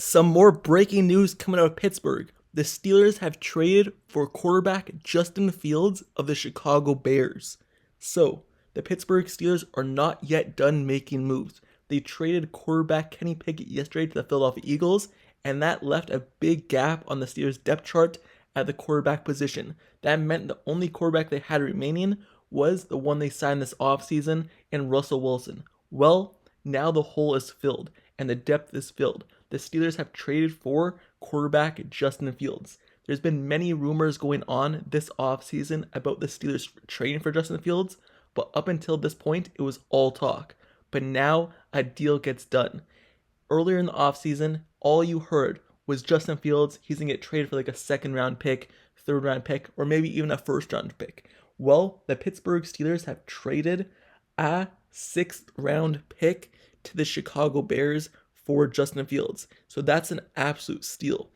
Some more breaking news coming out of Pittsburgh. The Steelers have traded for quarterback Justin Fields of the Chicago Bears. So, the Pittsburgh Steelers are not yet done making moves. They traded quarterback Kenny Pickett yesterday to the Philadelphia Eagles, and that left a big gap on the Steelers' depth chart at the quarterback position. That meant the only quarterback they had remaining was the one they signed this offseason in Russell Wilson. Well, now the hole is filled, and the depth is filled. The Steelers have traded for quarterback Justin Fields. There's been many rumors going on this offseason about the Steelers trading for Justin Fields, but up until this point, it was all talk. But now a deal gets done. Earlier in the offseason, all you heard was Justin Fields, he's going to get traded for like a second round pick, third round pick, or maybe even a first round pick. Well, the Pittsburgh Steelers have traded a sixth round pick to the Chicago Bears for Justin Fields. So that's an absolute steal.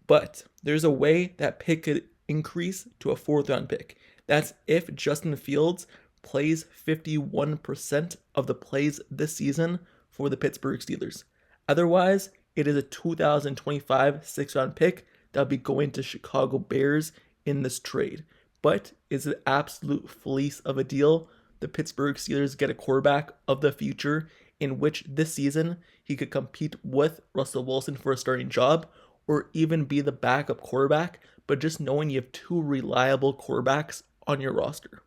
But there's a way that pick could increase to a fourth round pick. That's if Justin Fields plays 51% of the plays this season for the Pittsburgh Steelers. Otherwise, it is a 2025 sixth round pick that'll be going to Chicago Bears in this trade. But it's an absolute fleece of a deal. The Pittsburgh Steelers get a quarterback of the future in which this season he could compete with Russell Wilson for a starting job or even be the backup quarterback, but just knowing you have two reliable quarterbacks on your roster.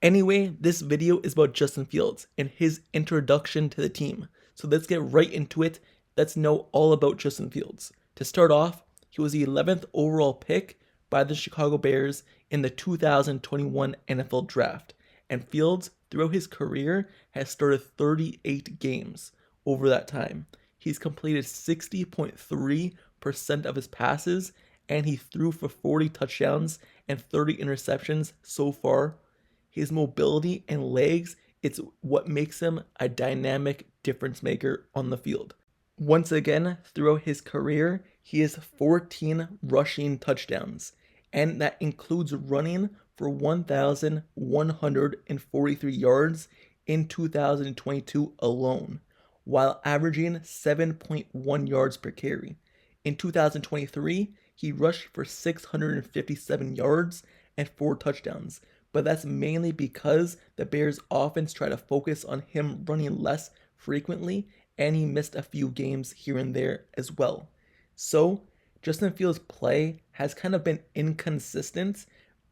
Anyway, this video is about Justin Fields and his introduction to the team. So let's get right into it. Let's know all about Justin Fields. To start off, he was the 11th overall pick by the Chicago Bears in the 2021 NFL Draft. And Fields, throughout his career, has started 38 games over that time. He's completed 60.3% of his passes, and he threw for 40 touchdowns and 30 interceptions so far. His mobility and legs, it's what makes him a dynamic difference maker on the field. Once again, throughout his career, he has 14 rushing touchdowns, and that includes running for 1,143 yards in 2022 alone, while averaging 7.1 yards per carry. In 2023, he rushed for 657 yards and 4 touchdowns, but that's mainly because the Bears' offense tried to focus on him running less frequently, and he missed a few games here and there as well. So, Justin Fields' play has kind of been inconsistent,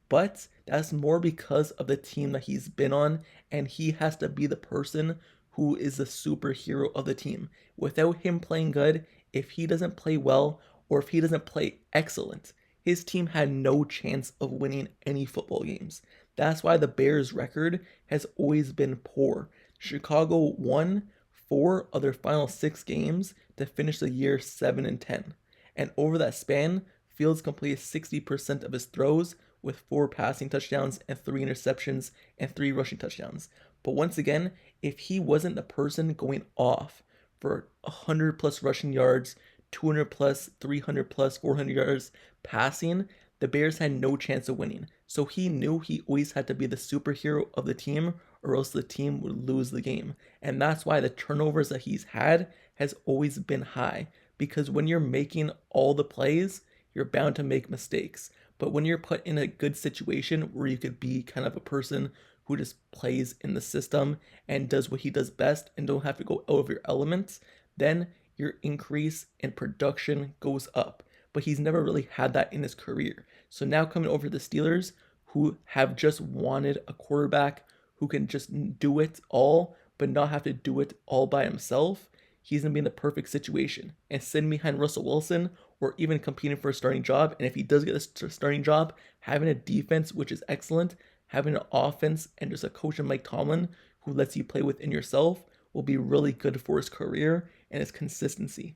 but that's more because of the team that he's been on, and he has to be the person who is the superhero of the team. Without him playing good, if he doesn't play well, or if he doesn't play excellent, his team had no chance of winning any football games. That's why the Bears' record has always been poor. Chicago won 4 of their final 6 games to finish the year 7-10. And over that span, Fields completed 60% of his throws with 4 passing touchdowns and 3 interceptions and 3 rushing touchdowns. But once again, if he wasn't the person going off for 100 plus rushing yards, 200 plus, 300 plus, 400 yards passing, the Bears had no chance of winning. So he knew he always had to be the superhero of the team, or else the team would lose the game. And that's why the turnovers that he's had has always been high. Because when you're making all the plays, you're bound to make mistakes. But when you're put in a good situation where you could be kind of a person who just plays in the system and does what he does best and don't have to go out of your elements, then your increase in production goes up. But he's never really had that in his career. So now coming over to the Steelers, who have just wanted a quarterback who can just do it all, but not have to do it all by himself, he's going to be in the perfect situation. And sitting behind Russell Wilson, or even competing for a starting job, and if he does get a starting job, having a defense which is excellent, having an offense, and just a coach in Mike Tomlin who lets you play within yourself will be really good for his career and his consistency.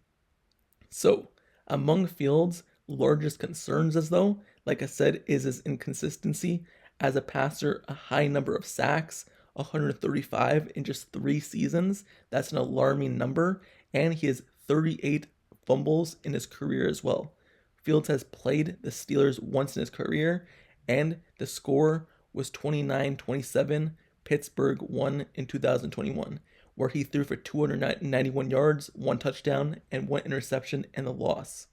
So, among Fields' largest concerns, as though, like I said, is his inconsistency. As a passer, a high number of sacks, 135 in just 3 seasons. That's an alarming number. And he has 38 fumbles in his career as well. Fields has played the Steelers once in his career, and the score was 29-27. Pittsburgh won in 2021. where he threw for 291 yards, 1 touchdown, and 1 interception and a loss.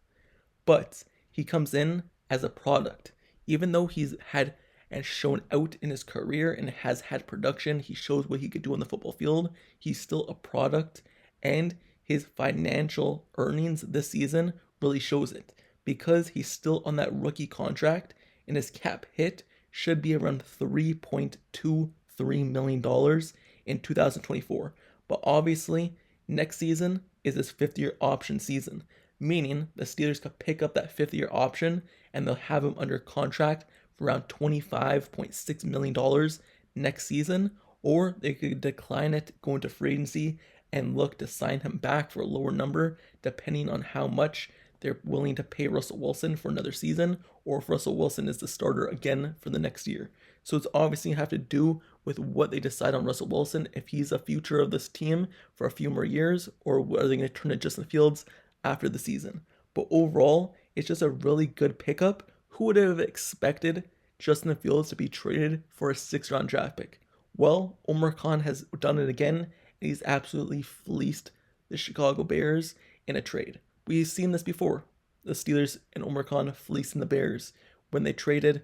But he comes in as a product. Even though he's had and shown out in his career and has had production, he shows what he could do on the football field. He's still a product, and his financial earnings this season really shows it, because he's still on that rookie contract and his cap hit should be around $3.23 million in 2024. But obviously, next season is his 5th-year option season, meaning the Steelers could pick up that 5th-year option and they'll have him under contract for around $25.6 million next season, or they could decline it, go into free agency, and look to sign him back for a lower number, depending on how much they're willing to pay Russell Wilson for another season, or if Russell Wilson is the starter again for the next year. So it's obviously have to do with what they decide on Russell Wilson, if he's a future of this team for a few more years, or are they going to turn to Justin Fields after the season. But overall, it's just a really good pickup. Who would have expected Justin Fields to be traded for a 6th-round draft pick? Well, Omar Khan has done it again, and he's absolutely fleeced the Chicago Bears in a trade. We've seen this before. The Steelers and Omar Khan fleecing the Bears when they traded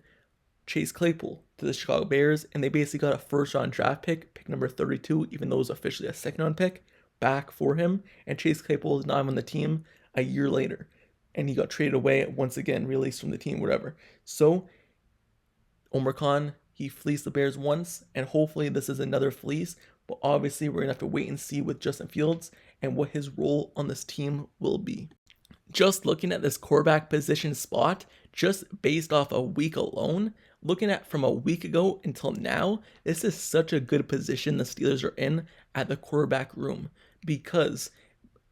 Chase Claypool to the Chicago Bears, and they basically got a 1st-round draft pick number 32, even though it was officially a 2nd-round pick, back for him, and Chase Claypool is not on the team a year later, and he got traded away once again, released from the team, whatever. So Omar Khan, he fleeced the Bears once, and hopefully this is another fleece, but obviously we're going to have to wait and see with Justin Fields and what his role on this team will be. Just looking at this quarterback position spot, just based off a week alone, looking at from a week ago until now, this is such a good position the Steelers are in at the quarterback room, because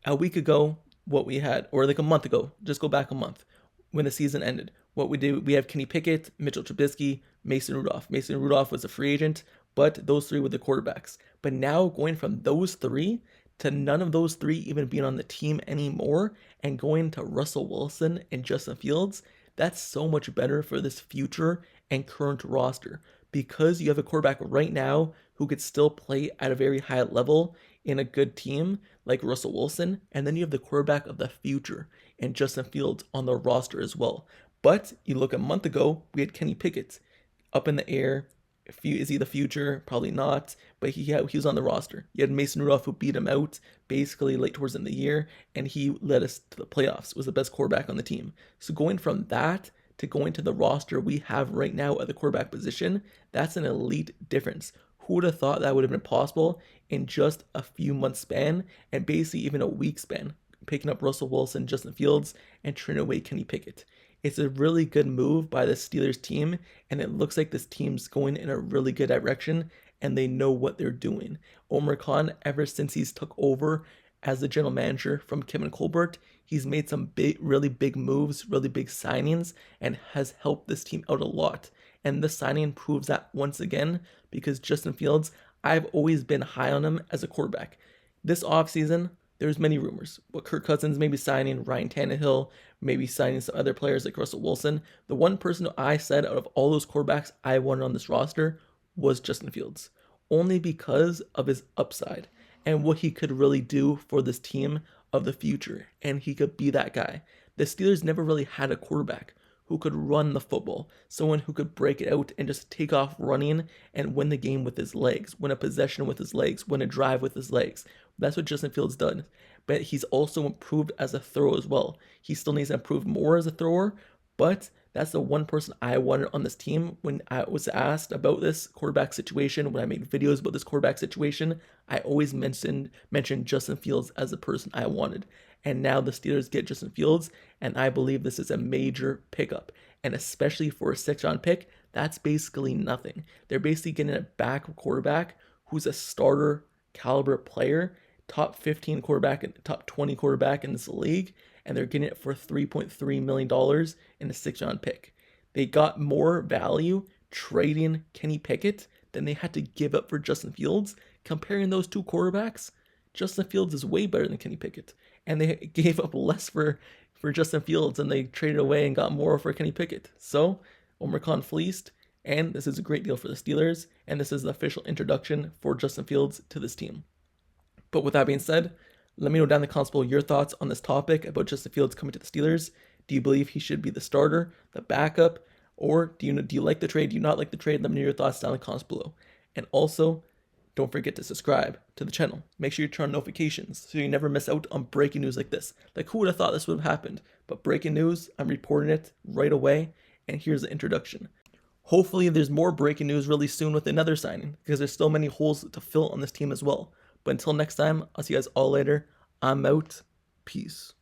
a week ago, what we had, or like a month ago, just go back a month, when the season ended, what we did, we have Kenny Pickett, Mitchell Trubisky, Mason Rudolph. Mason Rudolph was a free agent, but those 3 were the quarterbacks. But now going from those 3 to none of those 3 even being on the team anymore, and going to Russell Wilson and Justin Fields, that's so much better for this future and current roster, because you have a quarterback right now who could still play at a very high level in a good team like Russell Wilson, and then you have the quarterback of the future and Justin Fields on the roster as well. But you look a month ago, we had Kenny Pickett up in the air. Is he the future? Probably not, but he was on the roster. You had Mason Rudolph, who beat him out basically late towards the end of the year, and he led us to the playoffs, was the best quarterback on the team. So going from that to going to the roster we have right now at the quarterback position, that's an elite difference. Who would have thought that would have been possible in just a few months span, and basically even a week span, picking up Russell Wilson, Justin Fields, and turning away Kenny Pickett. It's a really good move by the Steelers team, and it looks like this team's going in a really good direction, and they know what they're doing. Omar Khan, ever since he's took over as the general manager from Kevin Colbert, he's made some really big moves, really big signings, and has helped this team out a lot. And this signing proves that once again, because Justin Fields, I've always been high on him as a quarterback. This offseason, there's many rumors. What Kirk Cousins may be signing, Ryan Tannehill, maybe signing some other players like Russell Wilson. The one person who I said out of all those quarterbacks I wanted on this roster was Justin Fields, only because of his upside and what he could really do for this team of the future, and he could be that guy. The Steelers never really had a quarterback who could run the football, someone who could break it out and just take off running and win the game with his legs, win a possession with his legs, win a drive with his legs. That's what Justin Fields done. But he's also improved as a thrower as well. He still needs to improve more as a thrower, but that's the one person I wanted on this team. When I was asked about this quarterback situation, when I made videos about this quarterback situation, I always mentioned Justin Fields as the person I wanted. And now the Steelers get Justin Fields, and I believe this is a major pickup. And especially for a 6th-round pick, that's basically nothing. They're basically getting a backup quarterback who's a starter caliber player, top 15 quarterback and top 20 quarterback in this league, and they're getting it for $3.3 million in a 6th-round pick. They got more value trading Kenny Pickett than they had to give up for Justin Fields. Comparing those 2 quarterbacks, Justin Fields is way better than Kenny Pickett, and they gave up less for Justin Fields, and they traded away and got more for Kenny Pickett. So Omar Khan fleeced, and this is a great deal for the Steelers, and this is the official introduction for Justin Fields to this team. But with that being said, let me know down in the comments below your thoughts on this topic about Justin Fields coming to the Steelers. Do you believe he should be the starter, the backup, or do you like the trade? Do you not like the trade? Let me know your thoughts down in the comments below. And also, don't forget to subscribe to the channel. Make sure you turn on notifications so you never miss out on breaking news like this. Like, who would have thought this would have happened? But breaking news, I'm reporting it right away. And here's the introduction. Hopefully, there's more breaking news really soon with another signing, because there's still many holes to fill on this team as well. But until next time, I'll see you guys all later. I'm out. Peace.